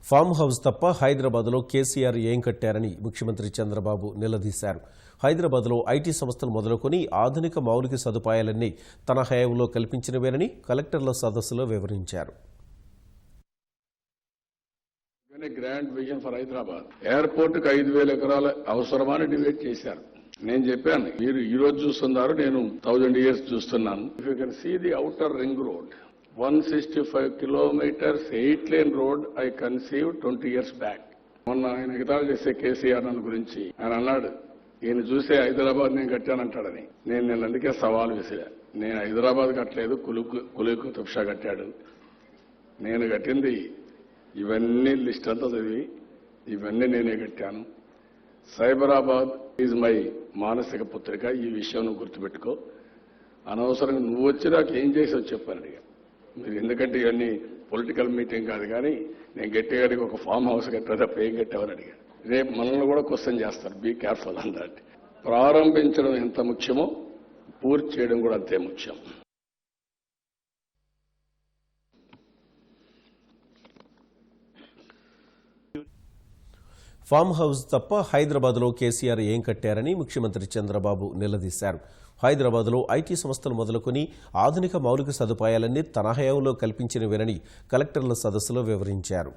Farm house తప్ప హైదరాబాద్లో కేసీఆర్ ఏం కట్టారని ముఖ్యమంత్రి చంద్రబాబు నిలదీశారు. హైదరాబాద్లో ఐటీ సంస్థలు మొదలుకొని ఆధునిక మౌలిక సదుపాయాలన్నీ తన హయాంలో కల్పించినవేనని కలెక్టర్ల సదస్సులో వివరించారు. Grand vision for Hyderabad airport కు 5,000 ఎకరాల అవసరమని డిబేట్ చేశారు. నేను చెప్పాను, మీరు ఈ రోజు చూస్తున్నారు, నేను 1000 years చూస్తున్నాను. If you can see the outer ring road 165 kilometers 8-lane road I conceive 20 years back. మొన్న ఆయన ఎగతాళి చేసే కేసీఆర్ నన్ను గురించి ఆయన అన్నాడు, ఈయన చూసే హైదరాబాద్ నేను కట్టానంటాడని. నేను అందుకే సవాల్ విసిరా. నేను హైదరాబాద్ కట్టలేదు, కులుకు తుఫ్షా కట్టాడు. నేను కట్టింది ఇవన్నీ లిస్ట్ అంతా చదివి ఇవన్నీ నేనే కట్టాను. సైబరాబాద్ ఈజ్ మై మానసిక పుత్రిక. ఈ విషయం నువ్వు గుర్తుపెట్టుకో. అనవసరంగా నువ్వు వచ్చి నాకు ఏం చేసావు చెప్పాను అడిగా. మీరు ఎందుకంటే ఇవన్నీ పొలిటికల్ మీటింగ్ కాదు, కానీ నేను గట్టిగాడికి ఒక ఫామ్ హౌస్ కట్టా తప్ప ఏం కట్టావని అడిగా. రేపు మనల్ని కూడా క్వశ్చన్ చేస్తారు. Be careful on that. ప్రారంభించడం ఎంత ముఖ్యమో పూర్తి చేయడం కూడా అంతే ముఖ్యం. ఫామ్ హౌస్ తప్ప హైదరాబాద్లో కేసీఆర్ ఏం కట్టారని ముఖ్యమంత్రి చంద్రబాబు నిలదీశారు. హైదరాబాద్లో ఐటీ సంస్థలు మొదలుకొని ఆధునిక మౌలిక సదుపాయాలన్నీ తన హయాంలో కల్పించినవేనని కలెక్టర్ల సదస్సులో వివరించారు.